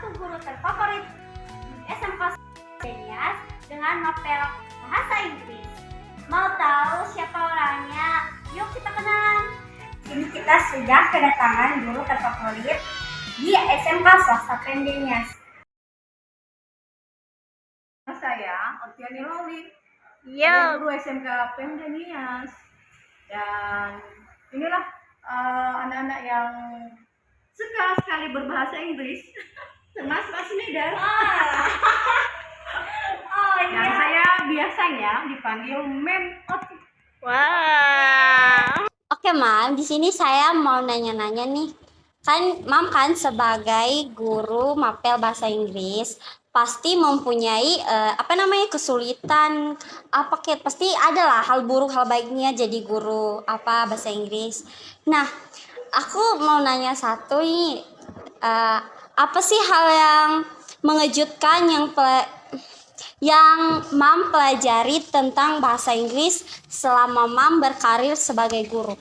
satu guru terfavorit SMK Nias dengan mapel bahasa Inggris. Mau tahu siapa orangnya? Yuk kita kenalan. Kini kita sudah kedatangan guru terfavorit di SMK Swasta PMD Nias. Saya Otiani Loli, Yo. guru SMK PMD Nias, dan inilah anak-anak yang suka sekali berbahasa Inggris, termasuk Mas Nida. Yang saya biasanya dipanggil Mem Oti. Wow. Oke, Mam, di sini saya mau nanya-nanya nih. Mam sebagai guru mapel bahasa Inggris pasti mempunyai kesulitan pasti ada lah hal buruk hal baiknya jadi guru bahasa Inggris. Nah, aku mau nanya satu nih, apa sih hal yang mengejutkan yang Mam pelajari tentang bahasa Inggris selama Mam berkarir sebagai guru?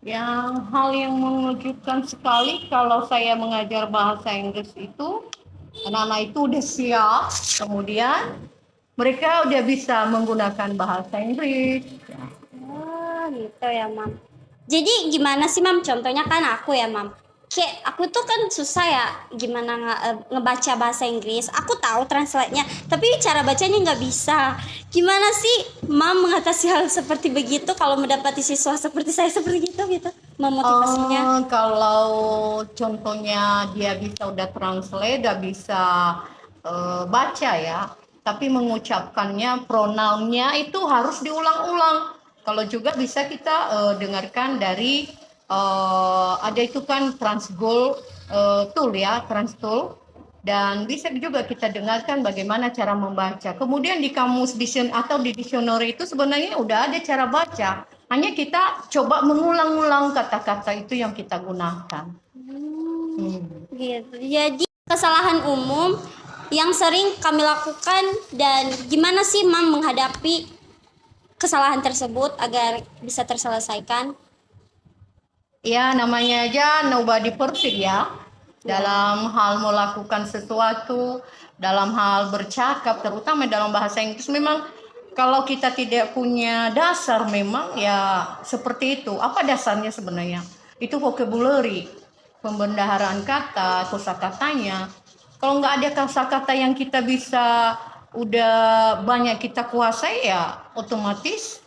Hal yang mengejutkan sekali kalau saya mengajar bahasa Inggris itu, anak-anak itu udah siap, kemudian mereka udah bisa menggunakan bahasa Inggris. Oh gitu ya, Mam. Jadi gimana sih, Mam? Contohnya kan aku ya, Mam. Kayak aku tuh kan susah ya gimana ngebaca bahasa Inggris. Aku tahu translate-nya, tapi cara bacanya nggak bisa. Gimana sih Mam mengatasi hal seperti begitu kalau mendapati siswa seperti saya seperti itu gitu? Memotivasinya. Kalau contohnya dia bisa udah translate, udah bisa baca ya, tapi mengucapkannya pronounnya itu harus diulang-ulang. Kalau juga bisa kita dengarkan dari ada itu kan Transgoal tool ya, Transtool, dan bisa juga kita dengarkan bagaimana cara membaca. Kemudian di kamus atau di dictionary itu sebenarnya udah ada cara baca. Hanya kita coba mengulang-ulang kata-kata itu yang kita gunakan. Gitu. Jadi kesalahan umum yang sering kami lakukan dan gimana sih Mam menghadapi kesalahan tersebut agar bisa terselesaikan? Ya, namanya aja nobody perfect ya. Dalam hal melakukan sesuatu, dalam hal bercakap, terutama dalam bahasa Inggris, memang kalau kita tidak punya dasar memang ya seperti itu. Apa dasarnya sebenarnya? Itu vocabulary, pembendaharaan kata, kosakatanya. Kalau nggak ada kosakata yang kita bisa udah banyak kita kuasai ya otomatis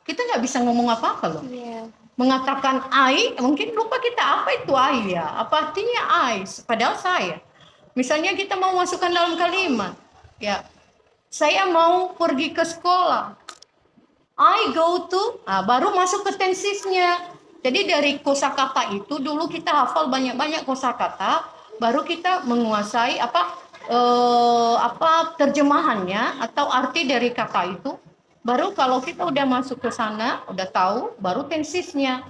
kita nggak bisa ngomong apa-apa loh. Yeah. Mengatakan I, mungkin lupa kita apa itu I ya, apa artinya I, padahal saya. Misalnya kita mau masukkan dalam kalimat, ya, saya mau pergi ke sekolah, I go to, baru masuk ke tensesnya. Jadi dari kosakata itu dulu kita hafal banyak-banyak kosakata, baru kita menguasai terjemahannya atau arti dari kata itu. Baru kalau kita udah masuk ke sana, udah tahu, baru tensesnya,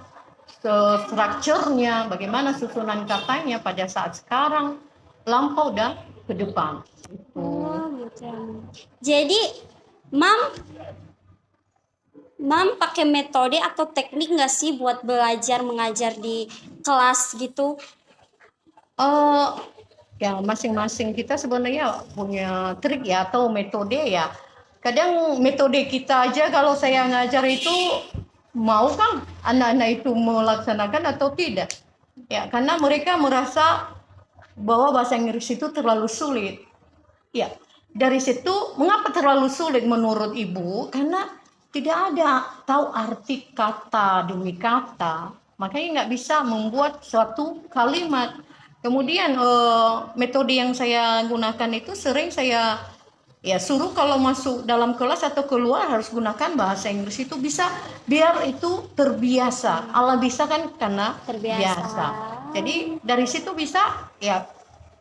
strukturnya, bagaimana susunan katanya pada saat sekarang, lampau dan ke depan. Oh, gitu. Jadi, Mam pakai metode atau teknik nggak sih buat belajar mengajar di kelas gitu? Ya masing-masing kita sebenarnya punya trik ya atau metode ya. Kadang metode kita aja kalau saya ngajar itu mau kan anak-anak itu melaksanakan atau tidak. Ya, karena mereka merasa bahwa bahasa Inggris itu terlalu sulit. Ya, dari situ mengapa terlalu sulit menurut Ibu? Karena tidak ada tahu arti kata demi kata. Makanya nggak bisa membuat suatu kalimat. Kemudian metode yang saya gunakan itu sering saya suruh kalau masuk dalam kelas atau keluar harus gunakan bahasa Inggris itu bisa biar itu terbiasa. Allah bisa kan karena terbiasa. Jadi dari situ bisa ya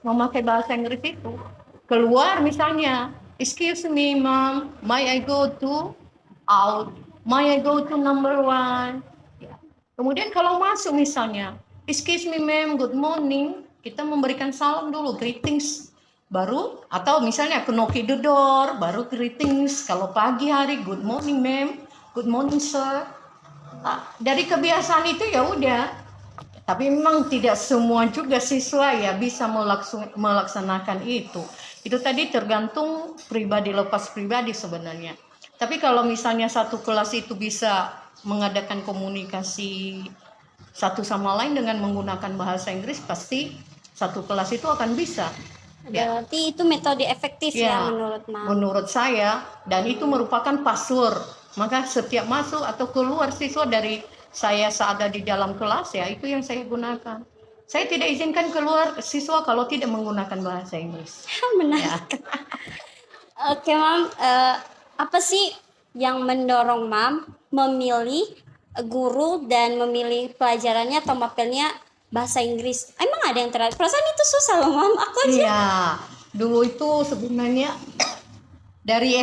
memakai bahasa Inggris itu. Keluar misalnya, excuse me mom, may I go to out, may I go to number one. Ya. Kemudian kalau masuk misalnya, excuse me ma'am, good morning, kita memberikan salam dulu, greetings. Baru atau misalnya aku knock the door, baru greetings. Kalau pagi hari, good morning ma'am, good morning sir. Dari kebiasaan itu ya udah Tapi memang tidak semua juga siswa ya bisa melaksanakan itu. Itu tadi tergantung pribadi lepas pribadi sebenarnya. Tapi kalau misalnya satu kelas itu bisa mengadakan komunikasi satu sama lain dengan menggunakan bahasa Inggris, pasti satu kelas itu akan bisa. Ya, Berarti itu metode efektif ya, ya menurut Mam. menurut saya, dan itu merupakan password. Maka setiap masuk atau keluar siswa dari saya saat ada di dalam kelas, ya itu yang saya gunakan. Saya tidak izinkan keluar siswa kalau tidak menggunakan bahasa Inggris. Benar. Ya. Oke Mam, apa sih yang mendorong Mam memilih guru dan memilih pelajarannya atau mapelnya bahasa Inggris? Emang ada yang terakhir? Perasaan itu susah loh Mam, aku aja. Iya, dulu itu sebenarnya dari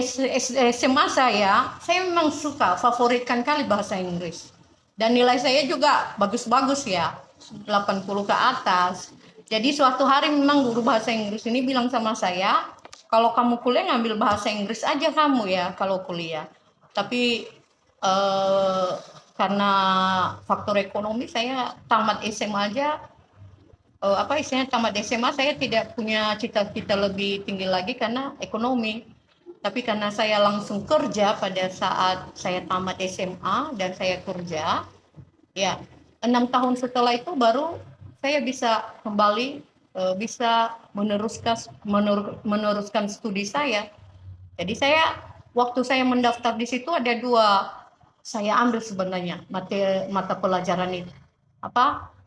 SMA saya memang suka favoritkan kali bahasa Inggris. Dan nilai saya juga bagus-bagus ya, 80 ke atas. Jadi suatu hari memang guru bahasa Inggris ini bilang sama saya, kalau kamu kuliah ngambil bahasa Inggris aja kamu ya kalau kuliah. Tapi karena faktor ekonomi saya tamat SMA aja, tamat SMA saya tidak punya cita-cita lebih tinggi lagi karena ekonomi. Tapi karena saya langsung kerja pada saat saya tamat SMA dan saya kerja, ya 6 tahun setelah itu baru saya bisa kembali bisa meneruskan studi saya. Jadi waktu saya mendaftar di situ ada dua saya ambil sebenarnya mata pelajaran itu.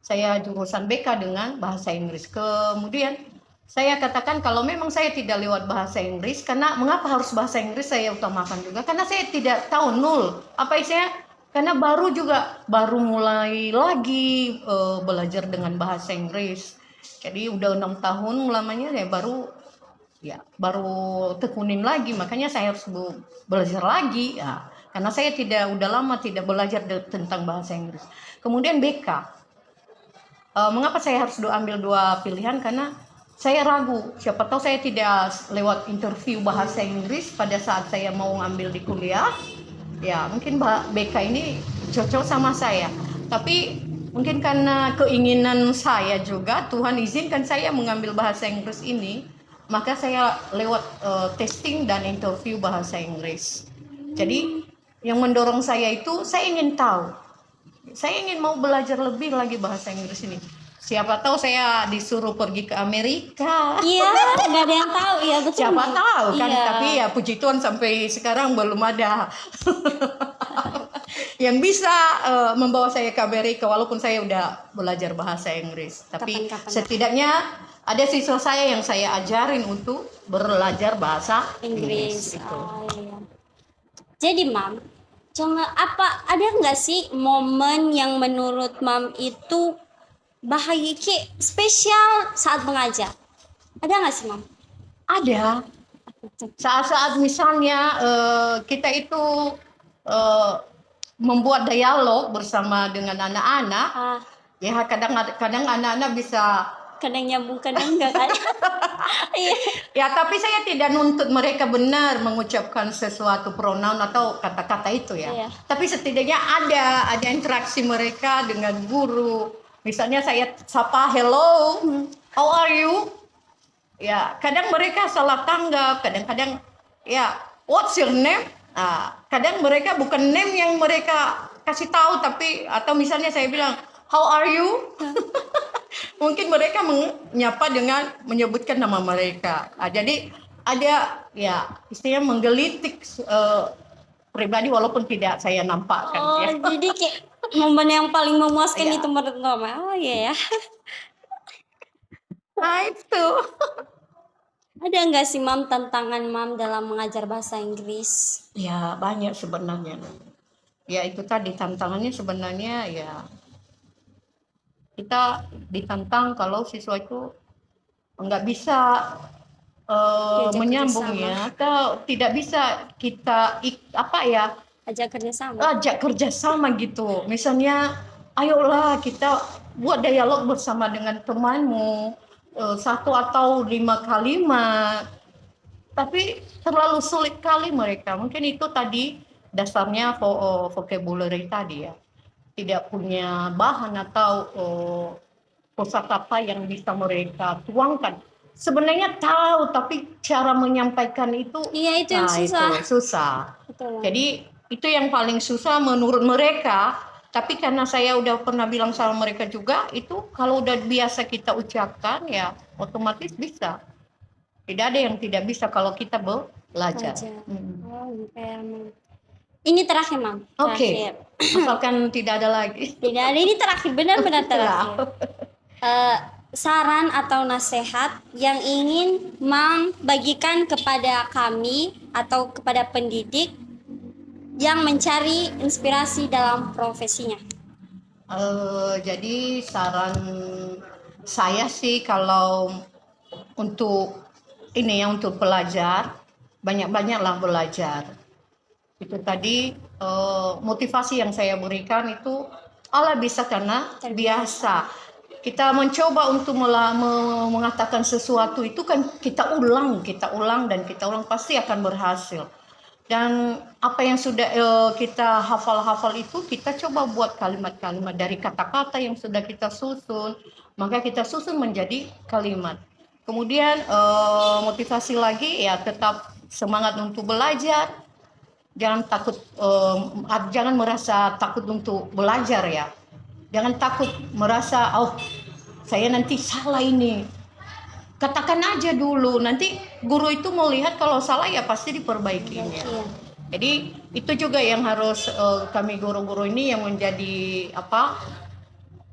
Saya jurusan BK dengan bahasa Inggris. Kemudian saya katakan kalau memang saya tidak lewat bahasa Inggris, karena mengapa harus bahasa Inggris saya utamakan juga? Karena saya tidak tahu nol. Karena baru mulai lagi belajar dengan bahasa Inggris. Jadi udah 6 tahun lamanya saya baru tekunin lagi. Makanya saya harus belajar lagi. Ya. Karena saya udah lama tidak belajar tentang bahasa Inggris. Kemudian BK. Mengapa saya harus ambil dua pilihan? Karena saya ragu, siapa tahu saya tidak lewat interview bahasa Inggris pada saat saya mau ngambil di kuliah. Ya, mungkin BK ini cocok sama saya. Tapi mungkin karena keinginan saya juga, Tuhan izinkan saya mengambil bahasa Inggris ini, maka saya lewat testing dan interview bahasa Inggris. Jadi yang mendorong saya itu, saya ingin tahu. Saya ingin mau belajar lebih lagi bahasa Inggris ini. Siapa tahu saya disuruh pergi ke Amerika. Iya, nggak ada yang tahu ya, betul. Siapa tahu kan, iya. Tapi ya puji Tuhan sampai sekarang belum ada yang bisa membawa saya ke Amerika walaupun saya udah belajar bahasa Inggris. Tapi setidaknya ada siswa saya yang saya ajarin untuk belajar bahasa Inggris. Oh, iya. Jadi Mam, ada nggak sih momen yang menurut Mam itu bahagia spesial saat mengajar? Ada nggak sih Mam? Ada. Saat-saat misalnya kita itu membuat dialog bersama dengan anak-anak, ya kadang anak-anak bisa kadang nyambung kadang enggak kan? Ya tapi saya tidak nuntut mereka benar mengucapkan sesuatu pronoun atau kata-kata itu ya. Iya. Tapi setidaknya ada interaksi mereka dengan guru. Misalnya saya sapa hello, how are you? Ya kadang mereka salah tanggap, kadang-kadang ya what's your name? Kadang mereka bukan name yang mereka kasih tahu, atau misalnya saya bilang how are you? Mungkin mereka menyapa dengan menyebutkan nama mereka. Jadi ada ya istilahnya menggelitik pribadi walaupun tidak saya nampakkan. Oh, ya. Jadi kayak momen yang paling memuaskan itu menurut Mama. Oh iya ya. Nah itu. Ada nggak sih Mam tantangan Mam dalam mengajar bahasa Inggris? Ya banyak sebenarnya. Ya itu tadi tantangannya sebenarnya ya kita ditantang kalau siswa itu nggak bisa menyambung ya, atau tidak bisa kita ajak kerjasama gitu. Misalnya, ayolah kita buat dialog bersama dengan temanmu 1 atau 5 kalimat. Tapi terlalu sulit kali mereka. Mungkin itu tadi dasarnya vocabulary tadi ya. tidak punya bahan atau kosakata yang bisa mereka tuangkan. Sebenarnya tahu, tapi cara menyampaikan itu, Iya, itu yang susah. itu susah. Betul. Jadi itu yang paling susah menurut mereka. Tapi karena saya udah pernah bilang sama mereka juga, itu kalau udah biasa kita ucapkan ya otomatis bisa. Tidak ada yang tidak bisa kalau kita belajar. Belajar. Oh, gitu ya, Mam. Ini terakhir, Mam. Oke. Terakhir. Asalkan tidak ada lagi. Tidak ada, ini terakhir, benar-benar terakhir. Lah. Saran atau nasihat yang ingin Mam bagikan kepada kami atau kepada pendidik yang mencari inspirasi dalam profesinya. Jadi saran saya sih kalau untuk ini ya, untuk belajar, banyak-banyaklah belajar. Itu tadi motivasi yang saya berikan itu Allah bisa karena biasa. Kita mencoba untuk mengatakan sesuatu itu kan kita ulang dan kita ulang pasti akan berhasil. Dan apa yang sudah kita hafal itu kita coba buat kalimat-kalimat dari kata-kata yang sudah kita susun, maka kita susun menjadi kalimat. Kemudian motivasi lagi ya, tetap semangat untuk belajar. Jangan takut, jangan merasa takut untuk belajar ya. Jangan takut merasa saya nanti salah ini. Katakan aja dulu, nanti guru itu melihat kalau salah ya pasti diperbaikinya. Jadi itu juga yang harus kami guru-guru ini yang menjadi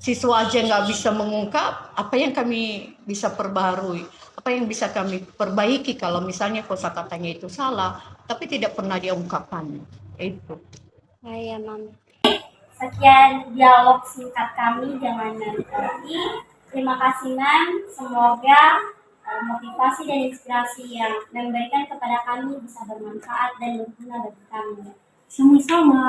siswa aja nggak bisa mengungkap, apa yang kami bisa perbaharui, apa yang bisa kami perbaiki kalau misalnya kosakatanya itu salah, tapi tidak pernah diungkapkan. Itu. Ya, Mam. Sekian dialog singkat kami dengan Nanti. Terima kasih, Mam. Semoga motivasi dan inspirasi yang memberikan kepada kami bisa bermanfaat dan berguna bagi kami. Sama-sama.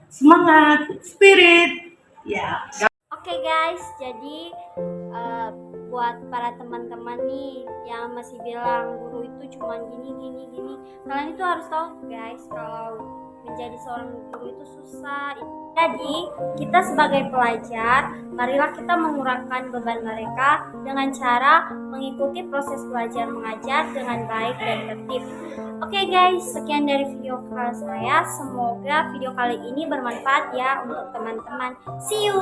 Semangat, spirit. Ya. Oke guys, jadi buat para teman-teman nih yang masih bilang guru itu cuma gini, kalian itu harus tahu guys kalau menjadi seorang guru itu susah. Jadi kita sebagai pelajar, marilah kita mengurangkan beban mereka dengan cara mengikuti proses belajar mengajar dengan baik dan tertib. Oke guys, sekian dari video kali saya. Semoga video kali ini bermanfaat ya untuk teman-teman. See you.